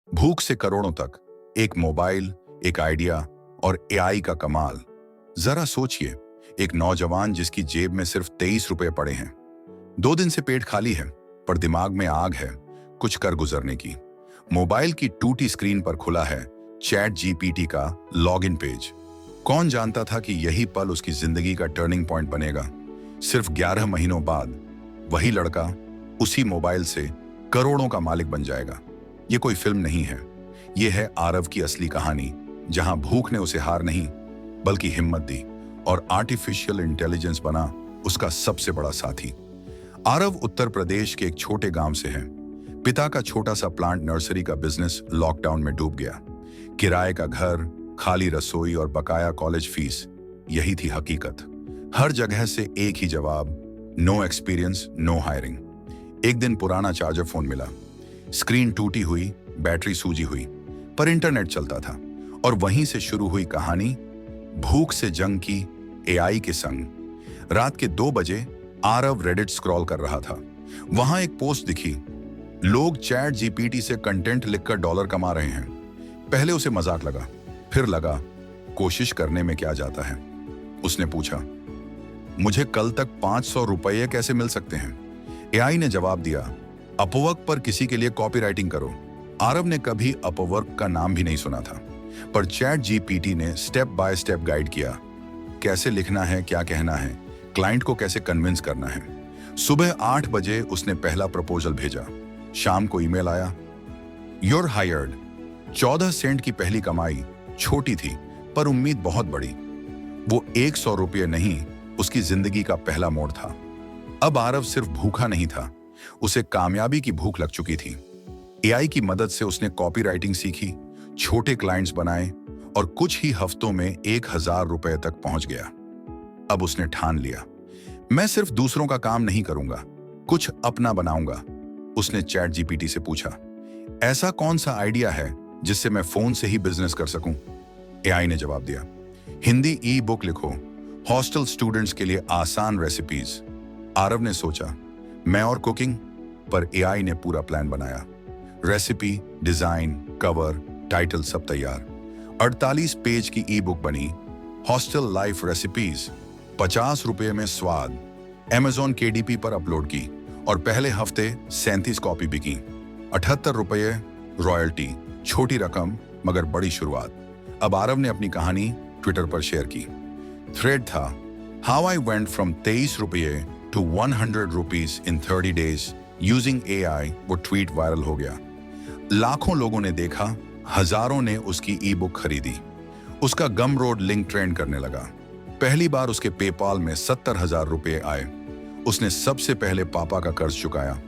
भूख से करोड़ों तक, एक मोबाइल, एक आइडिया और एआई का कमाल। जरा सोचिए, एक नौजवान जिसकी जेब में सिर्फ 23 रुपए पड़े हैं, 2 दिन से पेट खाली है, पर दिमाग में आग है कुछ कर गुजरने की। मोबाइल की टूटी स्क्रीन पर खुला है चैट जीपीटी का लॉगिन पेज। कौन जानता था कि यही पल उसकी जिंदगी का टर्निंग पॉइंट बनेगा। सिर्फ 11 महीनों बाद वही लड़का उसी मोबाइल से करोड़ों का मालिक बन जाएगा। ये कोई फिल्म नहीं है, ये है आरव की असली कहानी, जहां भूख ने उसे हार नहीं बल्कि हिम्मत दी और आर्टिफिशियल इंटेलिजेंस बना उसका सबसे बड़ा साथी। आरव उत्तर प्रदेश के एक छोटे गांव से है। पिता का छोटा सा प्लांट नर्सरी का बिजनेस लॉकडाउन में डूब गया। किराए का घर, खाली रसोई और बकाया कॉलेज फीस, यही थी हकीकत। हर जगह से एक ही जवाब, नो एक्सपीरियंस, नो हायरिंग। एक दिन पुराना चार्जर फोन मिला, स्क्रीन टूटी हुई, बैटरी सूजी हुई, पर इंटरनेट चलता था। और वहीं से शुरू हुई कहानी भूख से जंग की एआई के संग। रात के 2 बजे आरव रेडिट स्क्रॉल कर रहा था। वहां एक पोस्ट दिखी, लोग चैट जीपीटी से कंटेंट लिखकर डॉलर कमा रहे हैं। पहले उसे मजाक लगा, फिर लगा कोशिश करने में क्या जाता है। उसने पूछा, मुझे कल तक 500 रुपये कैसे मिल सकते हैं? एआई ने जवाब दिया, अपवर्क पर किसी के लिए कॉपी राइटिंग करो। आरव ने कभी अपवर्क का नाम भी नहीं सुना था, पर चैट जीपीटी ने स्टेप बाय स्टेप गाइड किया, कैसे लिखना है, क्या कहना है, क्लाइंट को कैसे कन्विंस करना है। सुबह 8 बजे उसने पहला प्रपोजल भेजा। शाम को ईमेल आया, यूर हायर्ड। 14 सेंट की पहली कमाई छोटी थी, पर उम्मीद बहुत बड़ी। वो 100 रुपये नहीं, उसकी जिंदगी का पहला मोड़ था। अब आरव सिर्फ भूखा नहीं था, उसे कामयाबी की भूख लग चुकी थी। एआई की मदद से उसने कॉपी राइटिंग सीखी, छोटे क्लाइंट्स बनाए और कुछ ही हफ्तों में 1000 रुपए तक पहुंच गया। अब उसने ठान लिया, मैं सिर्फ दूसरों का काम नहीं करूंगा, कुछ अपना बनाऊंगा। उसने चैट जीपीटी से पूछा, ऐसा कौन सा आइडिया है जिससे मैं फोन से ही बिजनेस कर सकूं? एआई ने जवाब दिया, हिंदी ई बुक लिखो, हॉस्टल स्टूडेंट्स के लिए आसान रेसिपीज। आरव ने सोचा, मैं और कुकिंग, पर एआई ने पूरा प्लान बनाया। रेसिपी, डिजाइन, कवर, टाइटल सब तैयार। 48 पेज की ई बुक बनी, हॉस्टल लाइफ रेसिपीज। 50 रुपये में स्वाद। Amazon KDP पर अपलोड की और पहले हफ्ते 37 कॉपी बिकी। 78 रुपये रॉयल्टी, छोटी रकम मगर बड़ी शुरुआत। अब आरव ने अपनी कहानी ट्विटर पर शेयर की। थ्रेड था, हाउ आई वेंट फ्रॉम 23 रुपये to 100 rupees in 30 days using AI. वो ट्वीट वायरल हो गया, लाखों लोगों ने देखा, हजारों ने उसकी ई बुक खरीदी। उसका गम रोड लिंक ट्रेंड करने लगा। पहली बार उसके पेपाल में 70,000 रुपये आए। उसने सबसे पहले पापा का कर्ज चुकाया।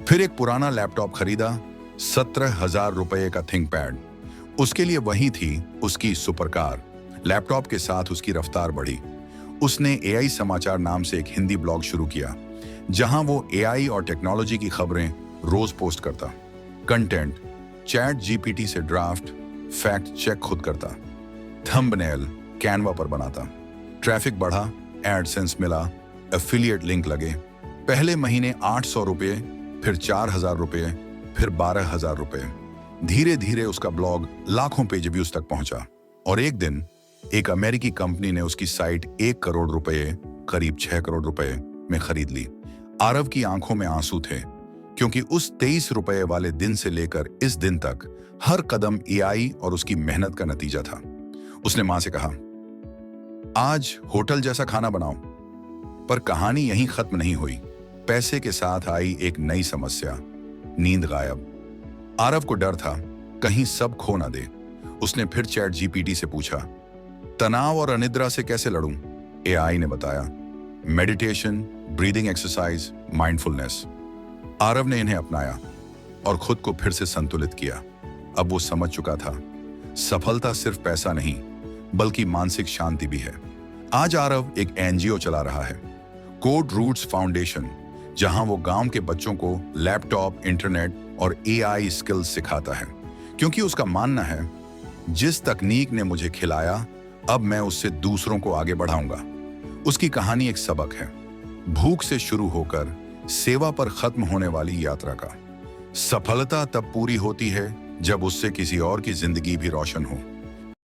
फिर एक पुराना लैपटॉप खरीदा, 17,000 रुपये का थिंकपैड। उसके लिए वही थी उसकी सुपरकार। लैपटॉप के साथ उसकी रफ्तार बढ़ी। उसने एआई समाचार नाम से एक हिंदी ब्लॉग शुरू किया, जहां वो एआई और टेक्नोलॉजी की खबरें रोज पोस्ट करता। कंटेंट, चैट जीपीटी से ड्राफ्ट, फैक्ट चेक खुद करता। थंबनेल कैनवा पर बनाता। ट्रैफिक बढ़ा, एडसेंस मिला, एफिलिएट लिंक लगे। पहले महीने 800 रुपये, फिर 4,000 रुपये, फिर 12,000 रुपये। धीरे धीरे उसका ब्लॉग लाखों पेज व्यूज तक पहुंचा। और एक दिन एक अमेरिकी कंपनी ने उसकी साइट 1 करोड़ रुपये, करीब 6 करोड़ रुपये में खरीद ली। आरव की आंखों में आंसू थे, क्योंकि उस 23 रुपये वाले दिन से लेकर इस दिन तक हर कदम एआई और उसकी मेहनत का नतीजा था। उसने मां से कहा, आज होटल जैसा खाना बनाओ। पर कहानी यहीं खत्म नहीं हुई। पैसे के साथ आई एक नई समस्या, नींद गायब। आरव को डर था कहीं सब खो ना दे। उसने फिर चैट जीपीटी से पूछा, तनाव और अनिद्रा से कैसे लड़ूं? एआई ने बताया, meditation, breathing exercise, mindfulness. Aarav ने इन्हें अपनाया और खुद को फिर से संतुलित किया। अब वो समझ चुका था, सफलता सिर्फ पैसा नहीं बल्कि मानसिक शांति भी है। आज आरव एक एनजीओ चला रहा है, कोड रूट्स फाउंडेशन, जहां वो गांव के बच्चों को लैपटॉप, इंटरनेट और एआई स्किल्स सिखाता है, क्योंकि उसका मानना है, जिस तकनीक ने मुझे खिलाया, अब मैं उससे दूसरों को आगे बढ़ाऊंगा। उसकी कहानी एक सबक है, भूख से शुरू होकर सेवा पर खत्म होने वाली यात्रा का। सफलता तब पूरी होती है जब उससे किसी और की जिंदगी भी रोशन हो।